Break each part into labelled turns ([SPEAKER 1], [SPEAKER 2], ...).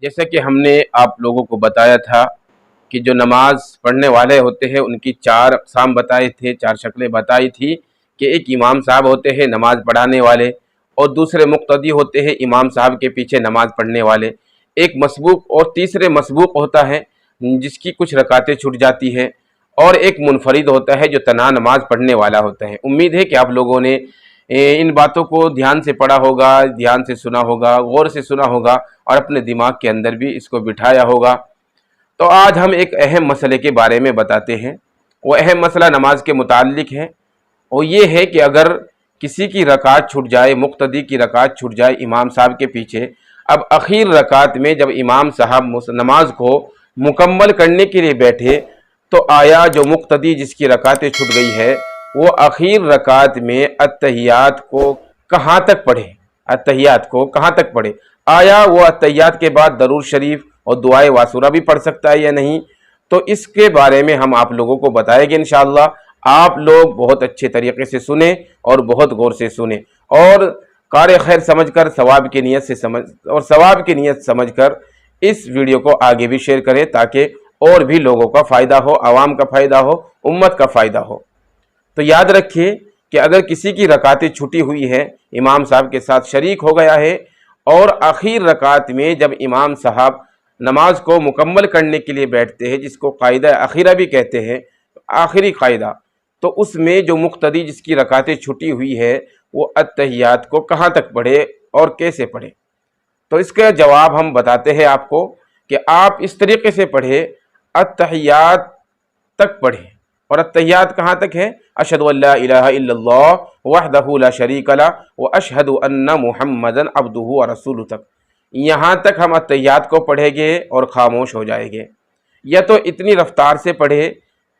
[SPEAKER 1] جیسا کہ ہم نے آپ لوگوں کو بتایا تھا کہ جو نماز پڑھنے والے ہوتے ہیں ان کی 4 اقسام بتائے تھے، 4 شکلیں بتائی تھی کہ ایک امام صاحب ہوتے ہیں نماز پڑھانے والے، اور دوسرے مقتدی ہوتے ہیں امام صاحب کے پیچھے نماز پڑھنے والے، ایک مسبوق اور تیسرے مسبوق ہوتا ہے جس کی کچھ رکعتیں چھوٹ جاتی ہیں، اور ایک منفرد ہوتا ہے جو تنہا نماز پڑھنے والا ہوتا ہے۔ امید ہے کہ آپ لوگوں نے ان باتوں کو دھیان سے پڑھا ہوگا، دھیان سے سنا ہوگا، غور سے سنا ہوگا، اور اپنے دماغ کے اندر بھی اس کو بٹھایا ہوگا۔ تو آج ہم ایک اہم مسئلے کے بارے میں بتاتے ہیں۔ وہ اہم مسئلہ نماز کے متعلق ہے، وہ یہ ہے کہ اگر کسی کی رکعت چھوٹ جائے، مقتدی کی رکعت چھوٹ جائے امام صاحب کے پیچھے، اب اخیر رکعت میں جب امام صاحب نماز کو مکمل کرنے کے لیے بیٹھے تو آیا جو مقتدی جس کی رکعتیں چھوٹ گئی ہے وہ اخیر رکعت میں اتحیات کو کہاں تک پڑھے؟ اتحیات کو کہاں تک پڑھے؟ آیا وہ اتحیات کے بعد درود شریف اور دعائے واسورہ بھی پڑھ سکتا ہے یا نہیں؟ تو اس کے بارے میں ہم آپ لوگوں کو بتائیں گے انشاءاللہ۔ آپ لوگ بہت اچھے طریقے سے سنیں اور بہت غور سے سنیں، اور کار خیر سمجھ کر ثواب کی نیت سمجھ کر اس ویڈیو کو آگے بھی شیئر کریں تاکہ اور بھی لوگوں کا فائدہ ہو، عوام کا فائدہ ہو، امت کا فائدہ ہو۔ تو یاد رکھیے کہ اگر کسی کی رکعتیں چھٹی ہوئی ہے، امام صاحب کے ساتھ شریک ہو گیا ہے، اور آخر رکعت میں جب امام صاحب نماز کو مکمل کرنے کے لیے بیٹھتے ہیں جس کو قاعدہ اخیرہ بھی کہتے ہیں، آخری قاعدہ، تو اس میں جو مقتدی جس کی رکعتیں چھٹی ہوئی ہے وہ اتحیات کو کہاں تک پڑھے اور کیسے پڑھے؟ تو اس کا جواب ہم بتاتے ہیں آپ کو کہ آپ اس طریقے سے پڑھے، اتحیات تک پڑھے۔ اور اتحیات کہاں تک ہے؟ اشہد ان لا الہ الا اللہ وحدہ لا شریک لہ واشہد ان محمدا عبدہ ورسولہ تک، یہاں تک ہم اتحیات کو پڑھیں گے اور خاموش ہو جائیں گے۔ یا تو اتنی رفتار سے پڑھے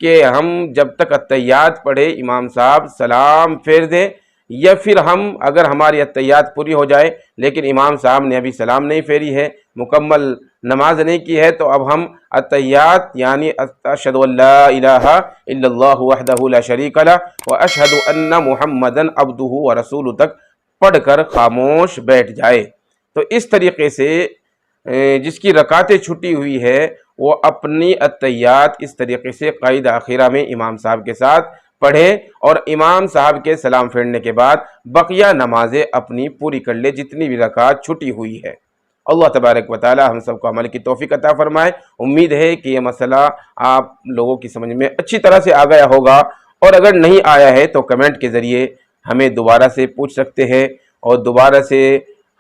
[SPEAKER 1] کہ ہم جب تک اتحیات پڑھے امام صاحب سلام پھیر دیں، یا پھر ہم اگر ہماری اتحیات پوری ہو جائے لیکن امام صاحب نے ابھی سلام نہیں پھیری ہے، مکمل نماز نہیں کی ہے، تو اب ہم اتحیات یعنی اشہد ان لا الہ الا اللہ وحدہ لا شریک لہ واشہد ان محمدا عبدہ ورسولہ تک پڑھ کر خاموش بیٹھ جائے۔ تو اس طریقے سے جس کی رکعتیں چھٹی ہوئی ہے وہ اپنی اتحیات اس طریقے سے قاعدہ اخیرہ میں امام صاحب کے ساتھ پڑھے، اور امام صاحب کے سلام پھیرنے کے بعد بقیہ نمازیں اپنی پوری کر لے جتنی بھی رکعت چھٹی ہوئی ہے۔ اللہ تبارک و تعالی ہم سب کو عمل کی توفیق عطا فرمائے۔ امید ہے کہ یہ مسئلہ آپ لوگوں کی سمجھ میں اچھی طرح سے آ گیا ہوگا، اور اگر نہیں آیا ہے تو کمنٹ کے ذریعے ہمیں دوبارہ سے پوچھ سکتے ہیں اور دوبارہ سے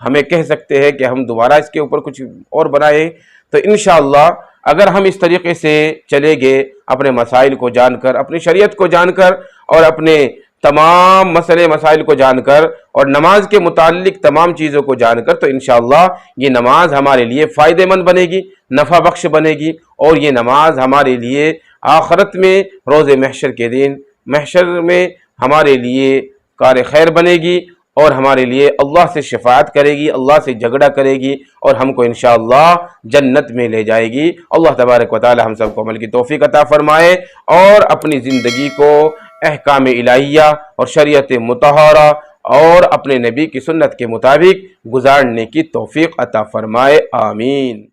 [SPEAKER 1] ہمیں کہہ سکتے ہیں کہ ہم دوبارہ اس کے اوپر کچھ اور بنائیں۔ تو انشاءاللہ اگر ہم اس طریقے سے چلے گے، اپنے مسائل کو جان کر، اپنی شریعت کو جان کر، اور اپنے تمام مسئلے مسائل کو جان کر، اور نماز کے متعلق تمام چیزوں کو جان کر، تو انشاءاللہ یہ نماز ہمارے لیے فائدہ مند بنے گی، نفع بخش بنے گی، اور یہ نماز ہمارے لیے آخرت میں روز محشر کے دن محشر میں ہمارے لیے کار خیر بنے گی، اور ہمارے لیے اللہ سے شفاعت کرے گی، اللہ سے جھگڑا کرے گی، اور ہم کو انشاءاللہ جنت میں لے جائے گی۔ اللہ تبارک و تعالی ہم سب کو عمل کی توفیق عطا فرمائے، اور اپنی زندگی کو احکام الہیہ اور شریعت مطہرہ اور اپنے نبی کی سنت کے مطابق گزارنے کی توفیق عطا فرمائے۔ آمین۔